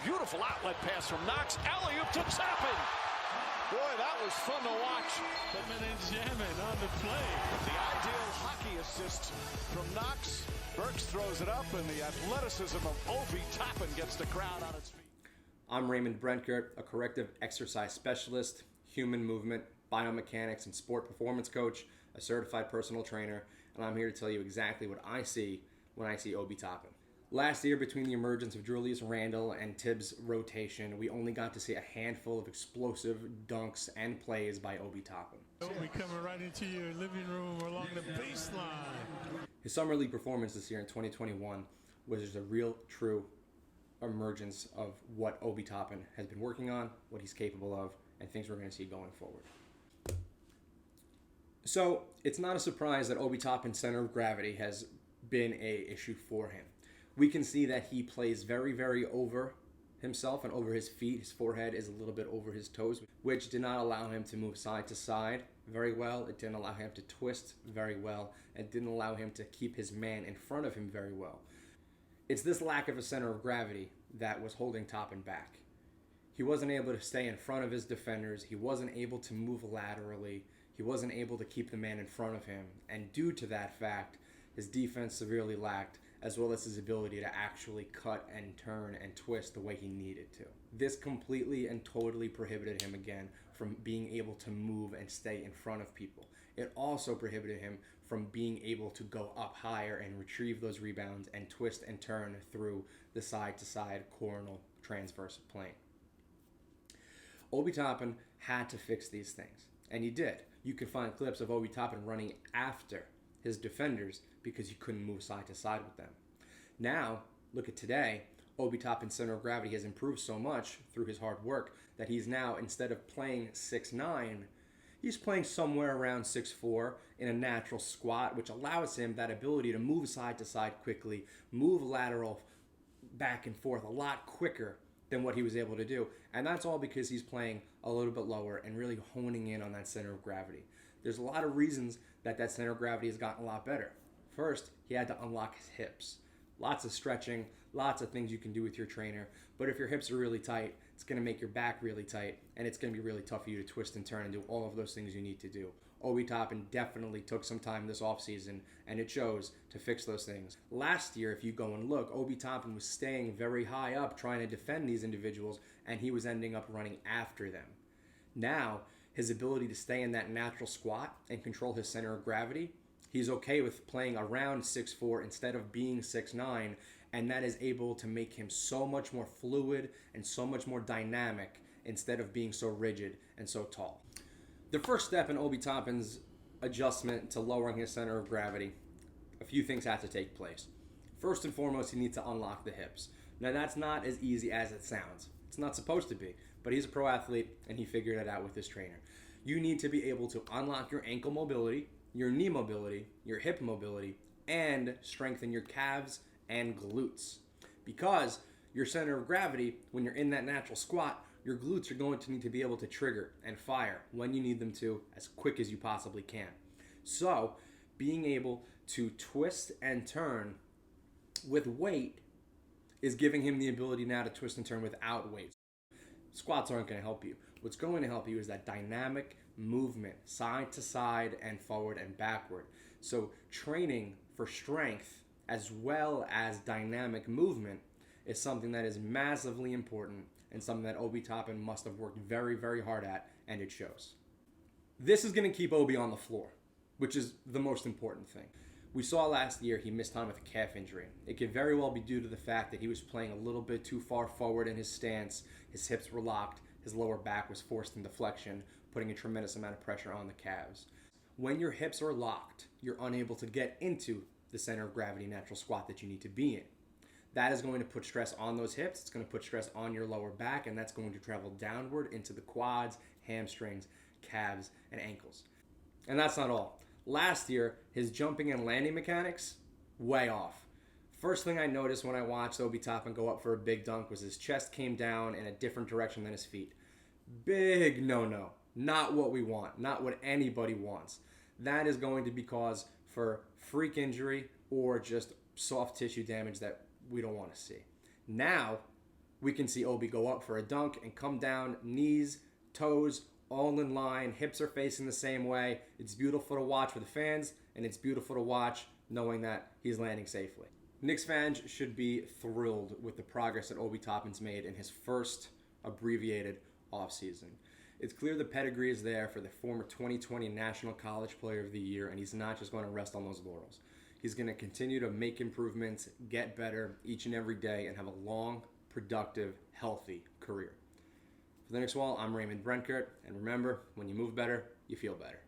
Beautiful outlet pass from Knox. Alley-oop to Toppin. Boy, that was fun to watch. Jamming on the play. The ideal hockey assist from Knox. Burks throws it up, and the athleticism of Obi Toppin gets the crowd on its feet. I'm Raymond Brenkert, a corrective exercise specialist, human movement, biomechanics, and sport performance coach, a certified personal trainer, and I'm here to tell you exactly what I see when I see Obi Toppin. Last year, between the emergence of Julius Randle and Tibbs' rotation, we only got to see a handful of explosive dunks and plays by Obi Toppin. Obi coming right into your living room along the baseline. His summer league performance this year in 2021 was just a real, true emergence of what Obi Toppin has been working on, what he's capable of, and things we're going to see going forward. So it's not a surprise that Obi Toppin's center of gravity has been an issue for him. We can see that he plays very, very over himself and over his feet. His forehead is a little bit over his toes, which did not allow him to move side to side very well. It didn't allow him to twist very well. It didn't allow him to keep his man in front of him very well. It's this lack of a center of gravity that was holding Toppin back. He wasn't able to stay in front of his defenders. He wasn't able to move laterally. He wasn't able to keep the man in front of him. And due to that fact, his defense severely lacked, as well as his ability to actually cut and turn and twist the way he needed to. This completely and totally prohibited him again from being able to move and stay in front of people. It also prohibited him from being able to go up higher and retrieve those rebounds and twist and turn through the side-to-side coronal transverse plane. Obi Toppin had to fix these things, and he did. You can find clips of Obi Toppin running after his defenders because he couldn't move side to side with them. Now, look at today, Obi Toppin's center of gravity has improved so much through his hard work that he's now, instead of playing 6'9", he's playing somewhere around 6'4" in a natural squat, which allows him that ability to move side to side quickly, move lateral back and forth a lot quicker than what he was able to do. And that's all because he's playing a little bit lower and really honing in on that center of gravity. There's a lot of reasons that center of gravity has gotten a lot better. First, he had to unlock his hips. Lots of stretching, lots of things you can do with your trainer. But if your hips are really tight, it's going to make your back really tight, and it's going to be really tough for you to twist and turn and do all of those things you need to do. Obi Toppin definitely took some time this offseason, and it shows, to fix those things. Last year, if you go and look, Obi Toppin was staying very high up trying to defend these individuals, and he was ending up running after them. Now, his ability to stay in that natural squat and control his center of gravity, he's okay with playing around 6'4" instead of being 6'9", and that is able to make him so much more fluid and so much more dynamic instead of being so rigid and so tall. The first step in Obi Toppin's adjustment to lowering his center of gravity, a few things have to take place. First and foremost, he needs to unlock the hips. Now, that's not as easy as it sounds. It's not supposed to be, but he's a pro athlete, and he figured it out with his trainer. You need to be able to unlock your ankle mobility, your knee mobility, your hip mobility, and strengthen your calves and glutes. Because your center of gravity, when you're in that natural squat, your glutes are going to need to be able to trigger and fire when you need them to as quick as you possibly can. So, being able to twist and turn with weight is giving him the ability now to twist and turn without weight. Squats aren't going to help you. What's going to help you is that dynamic movement, side to side and forward and backward. So training for strength as well as dynamic movement is something that is massively important and something that Obi Toppin must have worked very, very hard at, and it shows. This is going to keep Obi on the floor, which is the most important thing. We saw last year he missed time with a calf injury. It could very well be due to the fact that he was playing a little bit too far forward in his stance, his hips were locked, his lower back was forced into flexion, putting a tremendous amount of pressure on the calves. When your hips are locked, you're unable to get into the center of gravity natural squat that you need to be in. That is going to put stress on those hips, it's going to put stress on your lower back, and that's going to travel downward into the quads, hamstrings, calves, and ankles. And that's not all. Last year, his jumping and landing mechanics, way off. First thing I noticed when I watched Obi Toppin go up for a big dunk was his chest came down in a different direction than his feet. Big no-no. Not what we want. Not what anybody wants. That is going to be cause for freak injury or just soft tissue damage that we don't want to see. Now, We can see Obi go up for a dunk and come down, knees, toes, all in line, hips are facing the same way. It's beautiful to watch for the fans, and it's beautiful to watch knowing that he's landing safely. Knicks fans should be thrilled with the progress that Obi Toppin's made in his first abbreviated offseason. It's clear the pedigree is there for the former 2020 National College Player of the Year, and he's not just going to rest on those laurels. He's going to continue to make improvements, get better each and every day, and have a long, productive, healthy career. For the Knicks Wall, I'm Raymond Brenkert, and remember, when you move better, you feel better.